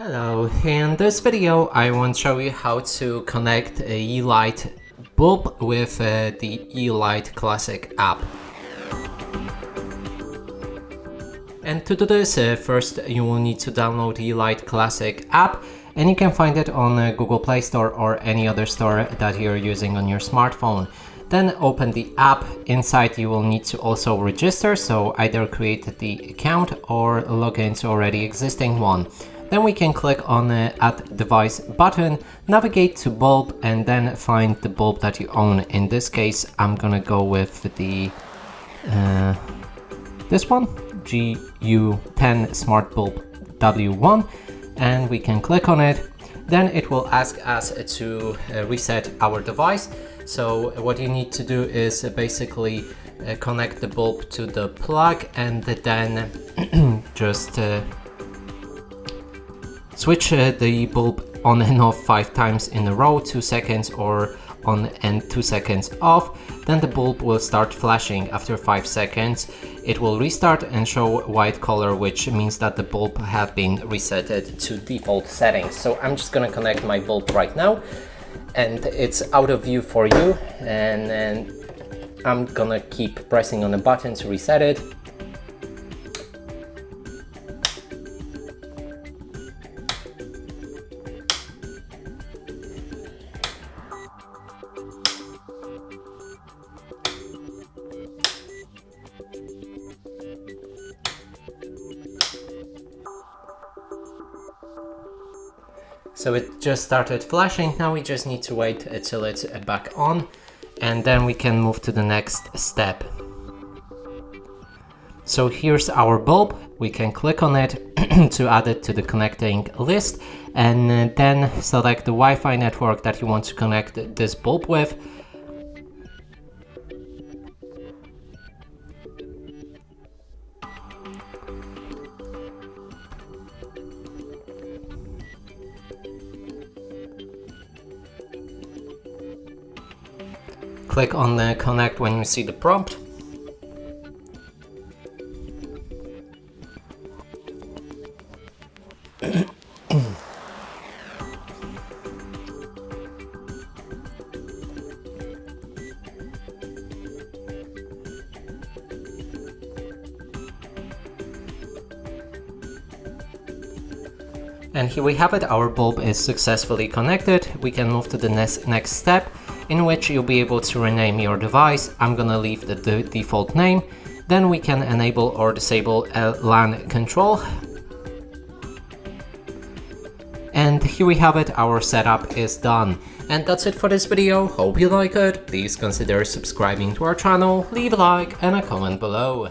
Hello, in this video I want to show you how to connect a Yeelight Bulb with the Yeelight Classic app. And to do this, first you will need to download the Yeelight Classic app, and you can find it on Google Play Store or any other store that you're using on your smartphone. Then open the app. Inside you will need to also register, so either create the account or log into already existing one. Then we can click on the Add Device button, navigate to Bulb, and then find the bulb that you own. In this case, I'm gonna go with the this one, GU10 Smart Bulb W1, and we can click on it. Then it will ask us to reset our device. So what you need to do is basically connect the bulb to the plug and then just switch the bulb on and off 5 times in a row, 2 seconds or on and 2 seconds off. Then the bulb will start flashing after 5 seconds. It will restart and show white color, which means that the bulb have been resetted to default settings. So I'm just gonna connect my bulb right now, and it's out of view for you, and then I'm gonna keep pressing on the button to reset it. So it just started flashing. Now we just need to wait until it's back on, and then we can move to the next step. So here's our bulb. We can click on it to add it to the connecting list, and then select the Wi-Fi network that you want to connect this bulb with. Click on the connect when you see the prompt. And here we have it, our bulb is successfully connected. We can move to the next step, in which you'll be able to rename your device. I'm gonna leave the default name. Then we can enable or disable a LAN control. And here we have it, our setup is done. And that's it for this video. Hope you like it. Please consider subscribing to our channel, leave a like and a comment below.